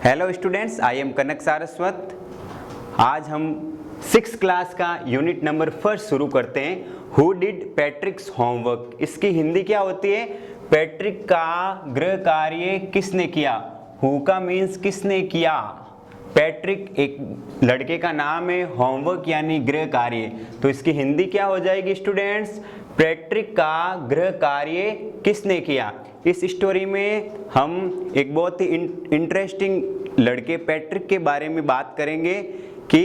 Hello students, I am कनक सारस्वत। आज हम 6th class का यूनिट नंबर 1 शुरू करते हैं। Who did पैट्रिक्स homework. इसकी हिंदी क्या होती है? पैट्रिक का गृह कार्य किसने किया। हु का मीन्स किसने किया। पैट्रिक एक लड़के का नाम है, होमवर्क यानी गृह कार्य, तो इसकी हिंदी क्या हो जाएगी स्टूडेंट्स? पैट्रिक का गृह कार्य किसने किया। इस स्टोरी में हम एक बहुत ही इंटरेस्टिंग लड़के पैट्रिक के बारे में बात करेंगे कि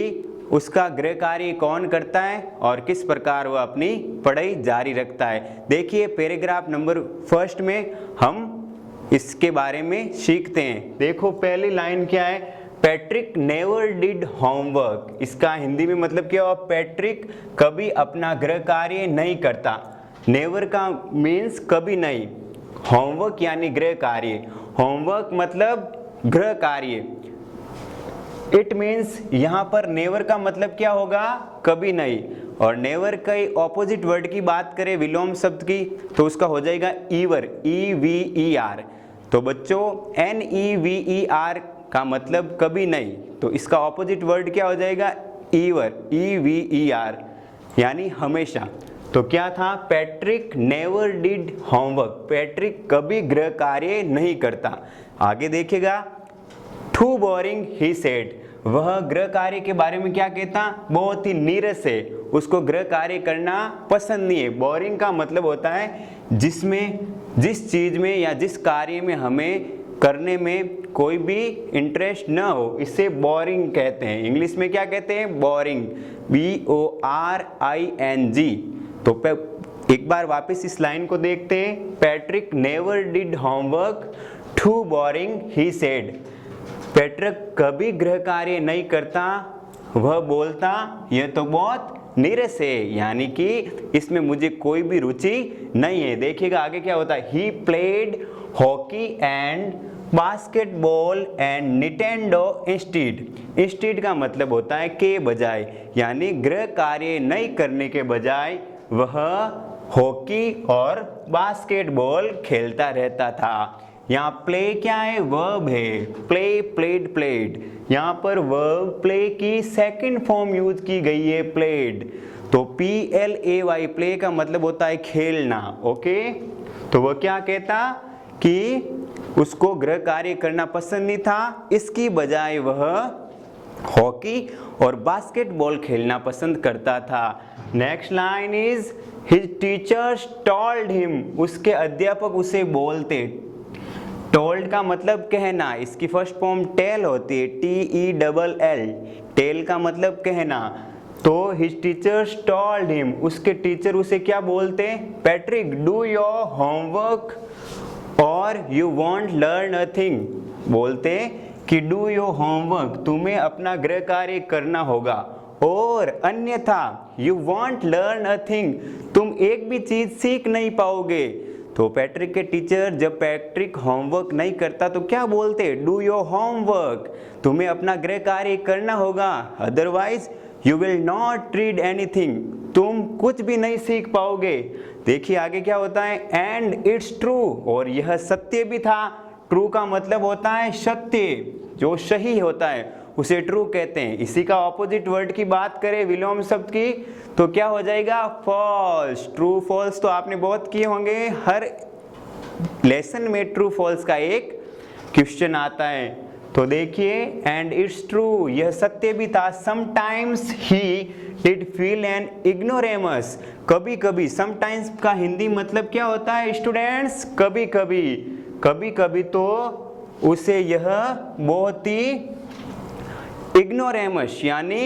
उसका गृह कार्य कौन करता है और किस प्रकार वह अपनी पढ़ाई जारी रखता है। देखिए पैराग्राफ नंबर 1 में हम इसके बारे में सीखते हैं। देखो पहली लाइन क्या है? Patrick never did homework. इसका हिंदी में मतलब क्या हुआ? पैट्रिक कभी अपना गृह कार्य नहीं करता। नेवर का मीन्स कभी नहीं, होमवर्क यानी गृह कार्य। होमवर्क मतलब गृह कार्य। इट मीन्स यहाँ पर नेवर का मतलब क्या होगा? कभी नहीं। और नेवर के ऑपोजिट वर्ड की बात करें विलोम शब्द की, तो उसका हो जाएगा ईवर, EVER। तो बच्चों NEVER का मतलब कभी नहीं, तो इसका ऑपोजिट वर्ड क्या हो जाएगा? ईवर, EVER यानी हमेशा। तो क्या था? Patrick never did homework. Patrick कभी गृह कार्य नहीं करता। आगे देखिएगा, टू बोरिंग ही सेड। वह गृह कार्य के बारे में क्या कहता? बहुत ही नीरस है, उसको गृह कार्य करना पसंद नहीं है। बोरिंग का मतलब होता है जिस चीज में या जिस कार्य में हमें करने में कोई भी इंटरेस्ट न हो, इसे बोरिंग कहते हैं। इंग्लिश में क्या कहते हैं? Boring, BORING। तो एक बार वापस इस लाइन को देखते हैं। Patrick never did homework, too boring he said. Patrick कभी गृह कार्य नहीं करता, वह बोलता यह तो बहुत नीरस है, यानी कि इसमें मुझे कोई भी रुचि नहीं है। देखिएगा आगे क्या होता है? He played hockey and basketball and Nintendo instead. Instead का मतलब होता है के बजाय, यानी गृह कार्य नहीं करने के बजाय वह हॉकी और बास्केटबॉल खेलता रहता था। यहाँ प्ले क्या है? वर्ब है। Play, played, played. यहाँ पर वर्ब प्ले की सेकंड फॉर्म यूज की गई है, प्लेड। तो PLAY, प्ले का मतलब होता है खेलना। ओके, तो वह क्या कहता कि उसको गृह कार्य करना पसंद नहीं था, इसकी बजाय वह हॉकी और बास्केटबॉल खेलना पसंद करता था। Next line is his teachers told him. उसके अध्यापक उसे बोलते। टोल्ड का मतलब कहना, इसकी फर्स्ट फॉर्म टेल होती है, TELL। टेल का मतलब कहना। तो हिज टीचर्स टोल्ड हिम, उसके टीचर उसे क्या बोलते? पैट्रिक डू योर होमवर्क और you want learn a thing. बोलते कि डू योर होमवर्क, तुम्हें अपना गृह कार्य करना होगा, और अन्यथा you want learn a thing, तुम एक भी चीज सीख नहीं पाओगे। तो पैट्रिक के टीचर जब पैट्रिक होमवर्क नहीं करता तो क्या बोलते? डू योर होमवर्क, तुम्हें अपना गृह कार्य करना होगा, otherwise you will not read anything, तुम कुछ भी नहीं सीख पाओगे। देखिए आगे क्या होता है? एंड इट्स ट्रू, और यह सत्य भी था। ट्रू का मतलब होता है सत्य, जो सही होता है उसे ट्रू कहते हैं। इसी का ऑपोजिट वर्ड की बात करें विलोम शब्द की, तो क्या हो जाएगा? फॉल्स। ट्रू फॉल्स तो आपने बहुत किए होंगे, हर लेसन में ट्रू फॉल्स का एक क्वेश्चन आता है। तो देखिए एंड इट्स ट्रू, यह सत्य भी था। Sometimes he did feel an ignoramus. कभी कभी, समटाइम्स का हिंदी मतलब क्या होता है स्टूडेंट्स? कभी कभी। कभी कभी तो उसे यह बहुत ही इग्नोरेमस यानी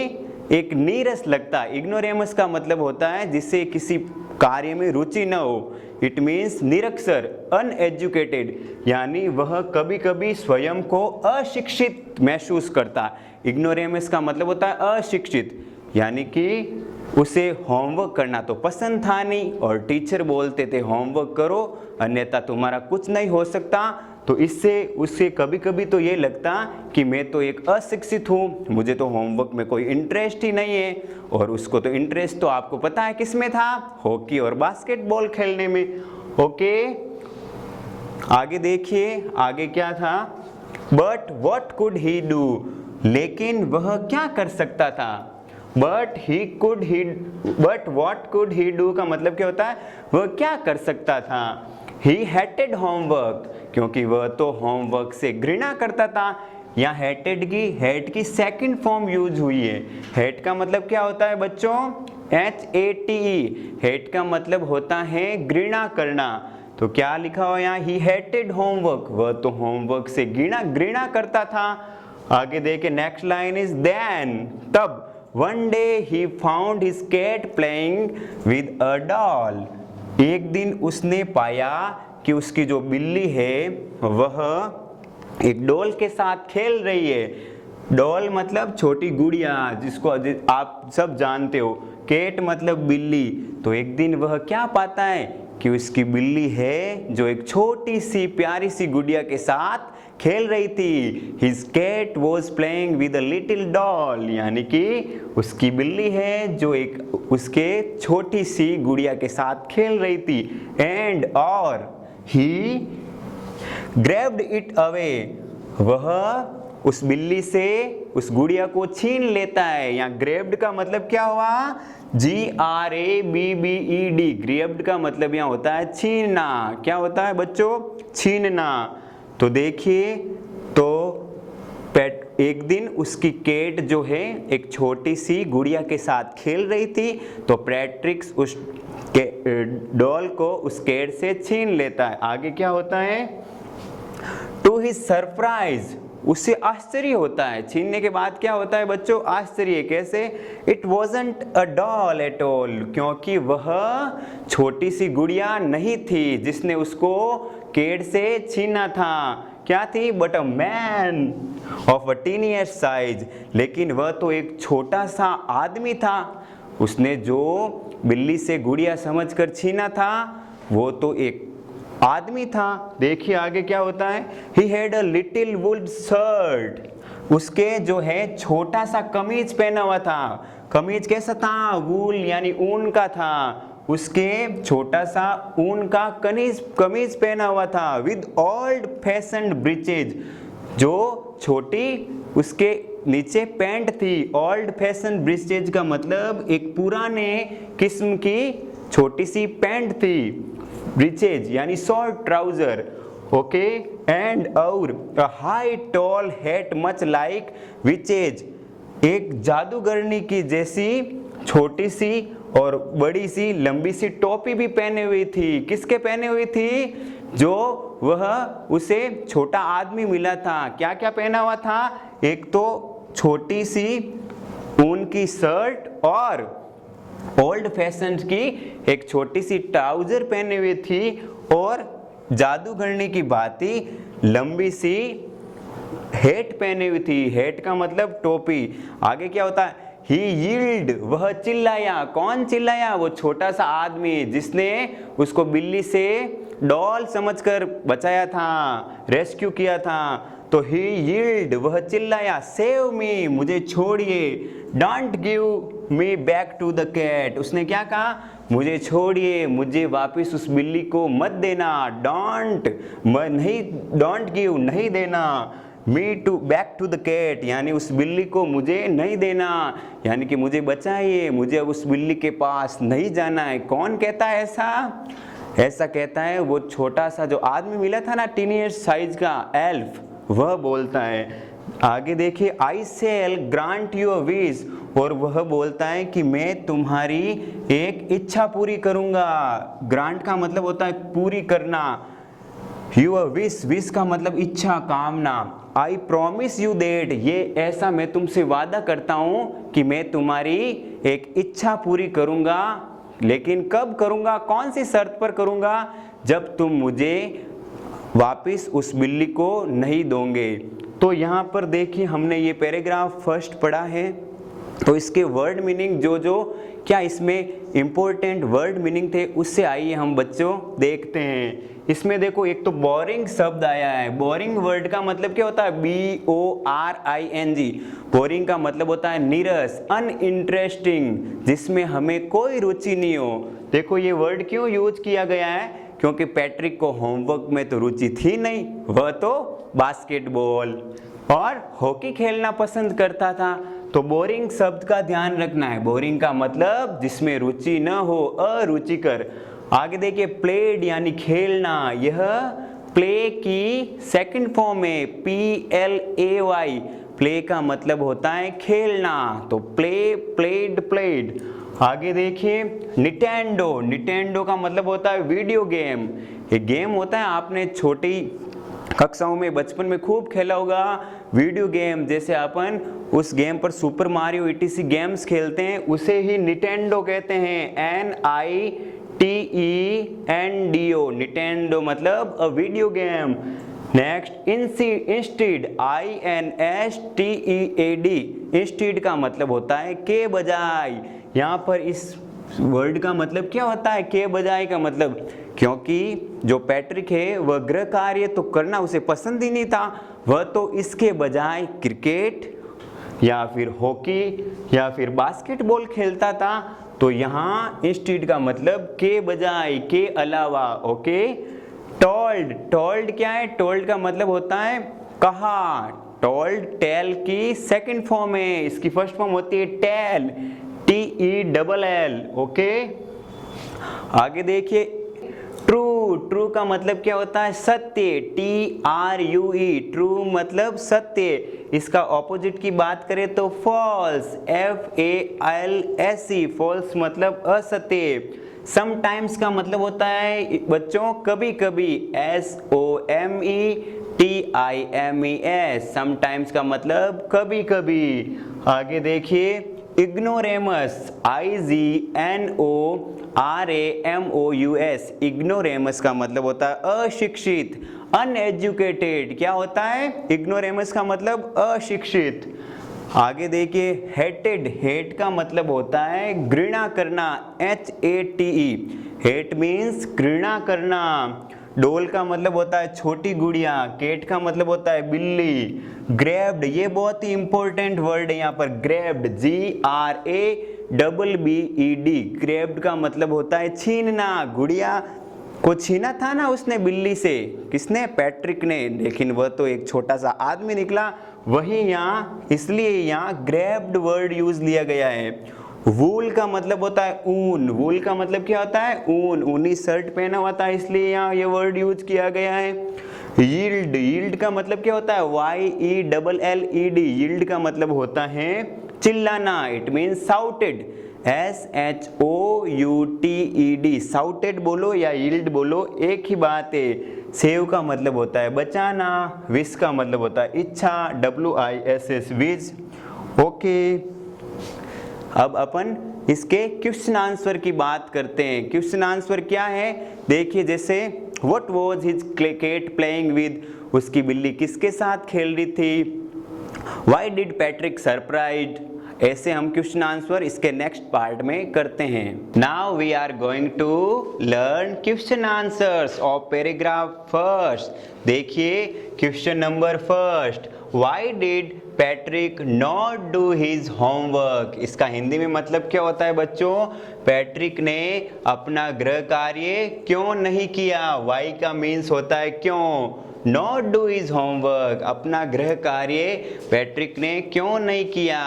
एक नीरस लगता। इग्नोरेमस का मतलब होता है जिससे किसी कार्य में रुचि न हो। इट मीन्स निरक्षर, अनएजुकेटेड, यानी वह कभी कभी स्वयं को अशिक्षित महसूस करता। इग्नोरेमस का मतलब होता है अशिक्षित, यानी कि उसे होमवर्क करना तो पसंद था नहीं, और टीचर बोलते थे होमवर्क करो अन्यथा तुम्हारा कुछ नहीं हो सकता। तो इससे उसे कभी कभी तो ये लगता कि मैं तो एक अशिक्षित हूँ, मुझे तो होमवर्क में कोई इंटरेस्ट ही नहीं है। और उसको तो इंटरेस्ट तो आपको पता है किस में था? हॉकी और बास्केटबॉल खेलने में। ओके, आगे देखिए आगे क्या था? But what could he do, लेकिन वह क्या कर सकता था। But what could he do का मतलब क्या होता है, वह क्या कर सकता था। ही हेटेड होमवर्क, क्योंकि वह तो होमवर्क से घृणा करता था। यहाँ हेट की सेकंड फॉर्म यूज हुई है। हेट का मतलब क्या होता है बच्चों, HATE। हेट का मतलब होता है घृणा करना। तो क्या लिखा हो यहाँ, ही हेटेड होमवर्क, वह तो होमवर्क से घृणा करता था। आगे देखे नेक्स्ट लाइन इज देन, तब one day he found his cat playing with a doll. एक दिन उसने पाया कि उसकी जो बिल्ली है वह एक डॉल के साथ खेल रही है। डॉल मतलब छोटी गुड़िया, जिसको आप सब जानते हो। कैट मतलब बिल्ली। तो एक दिन वह क्या पाता है कि उसकी बिल्ली है जो एक छोटी सी प्यारी सी गुड़िया के साथ खेल रही थी। His cat was playing with a little doll, यानी कि उसकी बिल्ली है जो एक उसके छोटी सी गुड़िया के साथ खेल रही थी। एंड और he grabbed it away, वह उस बिल्ली से उस गुड़िया को छीन लेता है। यहाँ ग्रेब्ड का मतलब क्या हुआ, GRABBED। ग्रेब्ड का मतलब यहाँ होता है छीनना। क्या होता है बच्चों, छीनना। तो देखिए, तो एक दिन उसकी कैट जो है एक छोटी सी गुड़िया के साथ खेल रही थी, तो पैट्रिक उस डॉल को उस कैट से छीन लेता है। आगे क्या होता है, टू हिज सरप्राइज, उससे आश्चर्य होता है। छीनने के बाद क्या होता है बच्चों, आश्चर्य। कैसे, it wasn't a doll at all, क्योंकि वह छोटी सी गुड़िया नहीं थी जिसने उसको कैट से छीना था। क्या थी, but a man of a tinier size, लेकिन वह तो एक छोटा सा आदमी था। उसने जो बिल्ली से गुड़िया समझकर छीना था वो तो एक आदमी था। देखिए आगे क्या होता है, he had a little wool shirt, उसके जो है छोटा सा कमीज पहना हुआ था। कमीज कैसा था, वूल यानी ऊन का था। उसके छोटा सा ऊन का कमीज पहना हुआ था। विद ओल्ड फैशन्ड ब्रीचेज, जो छोटी उसके नीचे पैंट थी। ओल्ड फैशन ब्रीचेज का मतलब एक पुराने किस्म की छोटी सी पैंट थी। ब्रीचेज यानी शॉर्ट ट्राउजर, ओके। एंड और a high tall hat much like witches, एक जादूगरनी की जैसी छोटी सी और बड़ी सी लंबी सी टोपी भी पहने हुई थी। किसके पहने हुई थी, जो वह उसे छोटा आदमी मिला था। क्या क्या पहना हुआ था, एक तो छोटी सी ऊन की शर्ट और ओल्ड फैशन की एक छोटी सी ट्राउजर पहने हुई थी और जादूगरनी की भांति लंबी सी हैट पहने हुई थी। हैट का मतलब टोपी। आगे क्या होता है, ही यील्ड, वह चिल्लाया। कौन चिल्लाया, वो छोटा सा आदमी जिसने उसको बिल्ली से डॉल समझकर बचाया था, रेस्क्यू किया था। तो ही यील्ड, वह चिल्लाया, सेव मी, मुझे छोड़िए। Don't give me back to the cat, उसने क्या कहा, मुझे छोड़िए, मुझे वापस उस बिल्ली को मत देना। डोंट गिव, नहीं देना। Me to back to the cat, यानी उस बिल्ली को मुझे नहीं देना, यानी कि मुझे बचाइए, मुझे अब उस बिल्ली के पास नहीं जाना है। कौन कहता है ऐसा? ऐसा कहता है वो छोटा सा जो आदमी मिला था ना, टीनेज साइज का एल्फ, वह बोलता है। आगे देखिए, आई शैल ग्रांट योर विश, और वह बोलता है कि मैं तुम्हारी एक इच्छा पूरी करूंगा। ग्रांट का मतलब होता है पूरी करना। योर विश, विश का मतलब इच्छा, कामना। आई प्रॉमिस यू दैट, ये ऐसा मैं तुमसे वादा करता हूँ कि मैं तुम्हारी एक इच्छा पूरी करूंगा। लेकिन कब करूंगा, कौन सी शर्त पर करूंगा, जब तुम मुझे वापस उस बिल्ली को नहीं दोगे। तो यहाँ पर देखिए, हमने ये पैराग्राफ फर्स्ट पढ़ा है, तो इसके वर्ड मीनिंग जो क्या इसमें इंपॉर्टेंट वर्ड मीनिंग थे, उससे आइए हम बच्चों देखते हैं। इसमें देखो, एक तो बोरिंग शब्द आया है। बोरिंग वर्ड का मतलब क्या होता है, BORING। बोरिंग का मतलब होता है नीरस, अनइंटरेस्टिंग, जिसमें हमें कोई रुचि नहीं हो। देखो ये वर्ड क्यों यूज किया गया है, क्योंकि पैट्रिक को होमवर्क में तो रुचि थी नहीं, वह तो बास्केटबॉल। और हॉकी खेलना पसंद करता था। तो बोरिंग शब्द का ध्यान रखना है, बोरिंग का मतलब जिसमें रुचि न हो, अरुचिकर। आगे देखिए प्लेड यानी खेलना, यह प्ले की सेकंड फॉर्म है, PLAY। प्ले का मतलब होता है खेलना, तो प्ले, प्लेड, प्लेड। आगे देखिए निटेंडो, निटेंडो का मतलब होता है वीडियो गेम। ये गेम होता है, आपने छोटी कक्षाओं में बचपन में खूब खेला होगा वीडियो गेम, जैसे अपन उस गेम पर सुपर मारियो ETC गेम्स खेलते हैं, उसे ही निटेंडो कहते हैं, NITENDO, निटेंडो मतलब a video game. Next instead, INSTEAD, instead का मतलब होता है के बजाय। यहाँ पर इस वर्ड का मतलब क्या होता है, के बजाय का मतलब, क्योंकि जो पैट्रिक है वह गृह कार्य तो करना उसे पसंद ही नहीं था, वह तो इसके बजाय क्रिकेट या फिर हॉकी या फिर बास्केटबॉल खेलता था। तो यहाँ इंस्टीड का मतलब के बजाय, के अलावा। ओके। टोल्ड, टोल्ड क्या है, टोल्ड का मतलब होता है कहा। टोल्ड टेल की सेकंड फॉर्म है, इसकी फर्स्ट फॉर्म होती है टेल, TELL। ओके। आगे देखिए ट्रू, ट्रू का मतलब क्या होता है सत्य, TRUE, ट्रू मतलब सत्य। इसका ऑपोजिट की बात करें तो फॉल्स, FALSE, फॉल्स मतलब असत्य। समटाइम्स का मतलब होता है बच्चों कभी कभी, SOMETIMES, समटाइम्स का मतलब कभी कभी। आगे देखिए इग्नोरेमस, IGNORAMOUS, इग्नोरेमस का मतलब होता है अशिक्षित, अनएजुकेटेड। क्या होता है इग्नोरेमस का मतलब अशिक्षित। आगे देखिए हेटेड, हेट का मतलब होता है घृणा करना, HATE, हेट मीन्स घृणा करना। डोल का मतलब होता है छोटी गुड़िया, केट का मतलब होता है बिल्ली। ग्रैब्ड, ये बहुत ही इंपॉर्टेंट वर्ड है यहाँ पर, ग्रैब्ड, GRABBED, ग्रैब्ड का मतलब होता है छीनना। गुड़िया को छीना था ना उसने बिल्ली से, किसने, पैट्रिक ने, लेकिन वह तो एक छोटा सा आदमी निकला, वही यहाँ, इसलिए यहाँ ग्रैब्ड वर्ड यूज लिया गया है। वूल का मतलब होता है ऊन, वूल का मतलब क्या होता है ऊन, ऊनी शर्ट पहना हुआ था इसलिए यहाँ ये वर्ड यूज किया गया है। यील्ड, यील्ड का मतलब क्या होता है YELLED, यील्ड का मतलब होता है चिल्लाना, it means shouted, SHOUTED, shouted बोलो या यील्ड बोलो एक ही बात है। सेव का मतलब होता है बचाना, विश का मतलब होता है इच्छा, WISS, विश। ओके, अब अपन इसके क्वेश्चन आंसर की बात करते हैं। क्वेश्चन आंसर क्या है देखिए, जैसे what was his cat playing with, उसकी बिल्ली किसके साथ खेल रही थी। व्हाई डिड पैट्रिक सरप्राइज, ऐसे हम क्वेश्चन आंसर इसके नेक्स्ट पार्ट में करते हैं। Now we are going to learn question answers of paragraph first. देखिए question number first, why did Patrick not do his homework, इसका हिंदी में मतलब क्या होता है बच्चों, पैट्रिक ने अपना गृह कार्य क्यों नहीं किया। वाई का मीन्स होता है क्यों, नॉट डू हिज होमवर्क, अपना गृह कार्य पैट्रिक ने क्यों नहीं किया।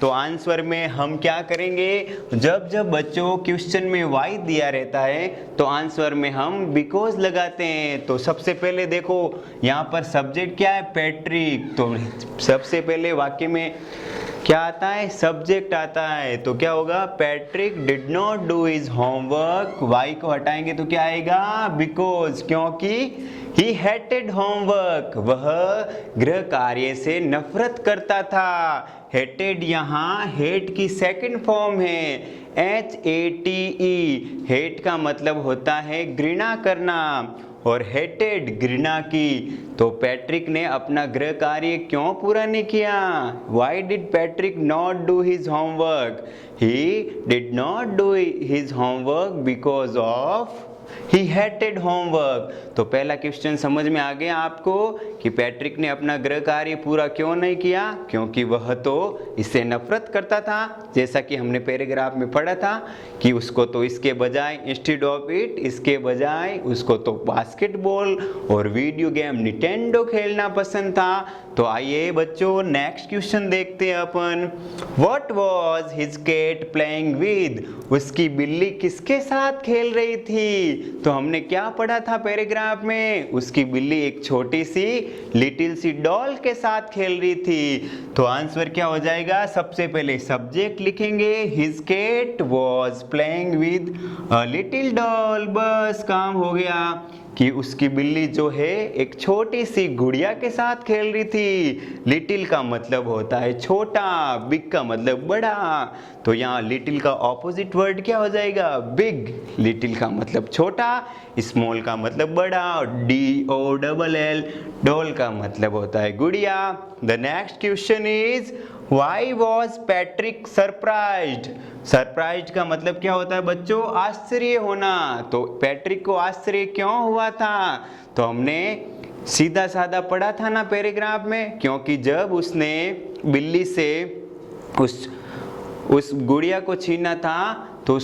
तो आंसर में हम क्या करेंगे, जब जब बच्चों क्वेश्चन में वाई दिया रहता है तो आंसर में हम बिकॉज लगाते हैं। तो सबसे पहले देखो यहाँ पर सब्जेक्ट क्या है, पैट्रिक, तो सबसे पहले वाक्य में क्या आता है, सब्जेक्ट आता है, तो क्या होगा, Patrick did not do his homework, why को हटाएंगे तो क्या आएगा, बिकॉज, क्योंकि ही हेटेड होमवर्क, वह गृह कार्य से नफरत करता था। हेटेड यहाँ हेट की सेकंड फॉर्म है, HATE, हेट का मतलब होता है घृणा करना, और हेटेड घृणा की। तो पैट्रिक ने अपना गृह कार्य क्यों पूरा नहीं किया, why did Patrick not do his homework, he did not do his homework because of he hated homework। तो पहला क्वेश्चन समझ में आ गया आपको कि पैट्रिक ने अपना गृह कार्य पूरा क्यों नहीं किया, क्योंकि वह तो इससे नफरत करता था। जैसा कि हमने पैराग्राफ में पढ़ा था कि उसको तो इसके बजाय इंस्टेड ऑफ इट, इसके बजाय उसको तो बास्केटबॉल और वीडियो गेम निंटेंडो खेलना पसंद था। तो आइए बच्चों नेक्स्ट क्वेश्चन देखते हैं अपन। What was his cat playing with? उसकी बिल्ली किसके साथ खेल रही थी? तो हमने क्या पढ़ा था पैराग्राफ में, उसकी बिल्ली एक छोटी सी लिटिल सी डॉल के साथ खेल रही थी। तो आंसर क्या हो जाएगा, सबसे पहले सब्जेक्ट लिखेंगे, his cat was playing with a little doll। बस काम हो गया कि उसकी बिल्ली जो है एक छोटी सी गुड़िया के साथ खेल रही थी। लिटिल का मतलब होता है छोटा, बिग का मतलब बड़ा। तो यहाँ लिटिल का ऑपोजिट वर्ड क्या हो जाएगा, बिग। लिटिल का मतलब छोटा, स्मॉल का मतलब बड़ा, DOLL, डॉल का मतलब होता है गुड़िया। The next question is Why was Patrick surprised? Surprise का मतलब क्या होता है बच्चों, आश्चर्य होना। तो पैट्रिक को आश्चर्य क्यों हुआ था, तो हमने सीधा साधा पढ़ा था ना पैराग्राफ में, क्योंकि जब उसने बिल्ली से उस गुड़िया को छीना था तो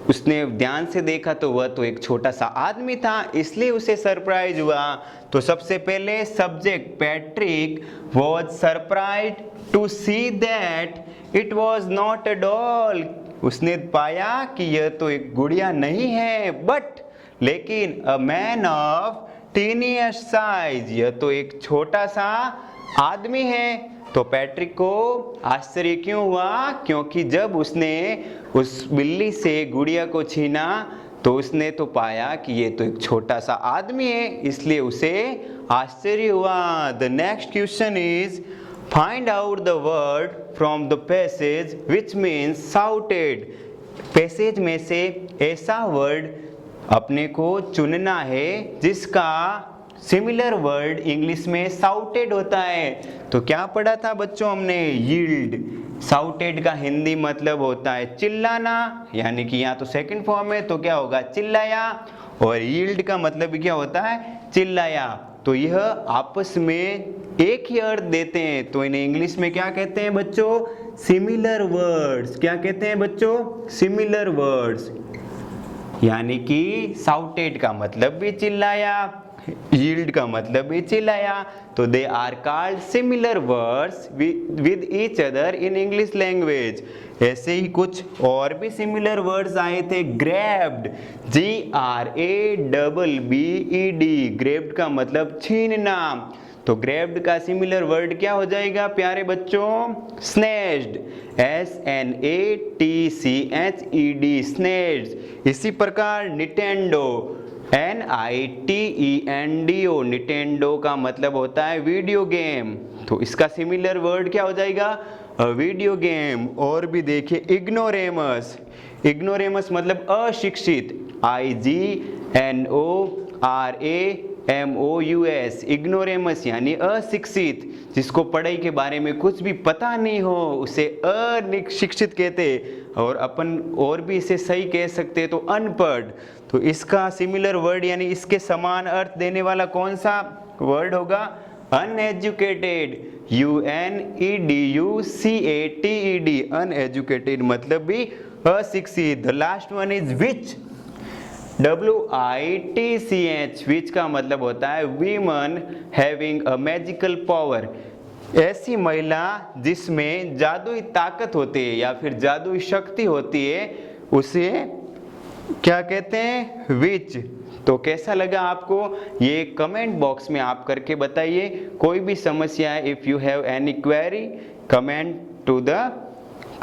उसने ध्यान से देखा तो वह तो एक छोटा सा आदमी था, इसलिए उसे सरप्राइज हुआ। तो सबसे पहले subject, Patrick was surprised to see that it was not a doll. उसने पाया कि यह तो एक गुड़िया नहीं है, बट लेकिन अ मैन ऑफ टीनियस साइज, यह तो एक छोटा सा आदमी है। तो पैट्रिक को आश्चर्य क्यों हुआ, क्योंकि जब उसने उस बिल्ली से गुड़िया को छीना तो उसने तो पाया कि ये तो एक छोटा सा आदमी है, इसलिए उसे आश्चर्य हुआ। The next question is find out the word from the passage which means shouted. Passage में से ऐसा वर्ड अपने को चुनना है जिसका सिमिलर वर्ड इंग्लिश में शाउटेड होता है। तो क्या पढ़ा था बच्चों हमने, यील्ड। शाउटेड का हिंदी मतलब होता है चिल्लाना, यानी कि यहाँ तो सेकंड फॉर्म है तो क्या होगा, चिल्लाया। और यील्ड का मतलब भी क्या होता है, चिल्लाया। तो यह आपस में एक ही अर्थ देते हैं, तो इन्हें इंग्लिश में क्या कहते हैं बच्चों, सिमिलर वर्ड्स। क्या कहते हैं बच्चों, सिमिलर वर्ड्स। यानी कि शाउटेड का मतलब भी चिल्लाया, यील्ड का मतलब भी चिल्लाया। तो they are called similar words with each other in English language. ऐसे ही कुछ और भी सिमिलर वर्ड्स आए थे, ग्रैब्ड, GRABBED, ग्रैब्ड का मतलब छीनना। तो ग्रैब्ड का सिमिलर वर्ड क्या हो जाएगा प्यारे बच्चों, स्नैच्ड, SNATCHED, स्नैच्ड। इसी प्रकार निटेंडो, NITENDO, निटेंडो का मतलब होता है वीडियो गेम। तो इसका सिमिलर वर्ड क्या हो जाएगा, वीडियो गेम। और भी देखिए इग्नोरेमस, इग्नोरेमस मतलब अशिक्षित, IGNORAMOUS, इग्नोरेमस यानी अशिक्षित, जिसको पढ़ाई के बारे में कुछ भी पता नहीं हो उसे अशिक्षित कहते। और अपन और भी इसे सही कह सकते हैं तो अनपढ़। तो इसका सिमिलर वर्ड यानी इसके समान अर्थ देने वाला कौन सा वर्ड होगा, अनएजुकेटेड, UNEDUCATED, अनएजुकेटेड मतलब भी अशिक्षित। The last one is which, WITCH, विच का मतलब होता है women having a magical power, ऐसी महिला जिसमें जादुई ताकत होती है या फिर जादुई शक्ति होती है, उसे क्या कहते हैं, विच। तो कैसा लगा आपको, ये कमेंट बॉक्स में आप करके बताइए। कोई भी समस्या है, if you have any query comment to the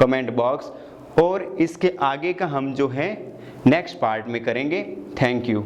comment box. और इसके आगे का हम जो है नेक्स्ट पार्ट में करेंगे। Thank you.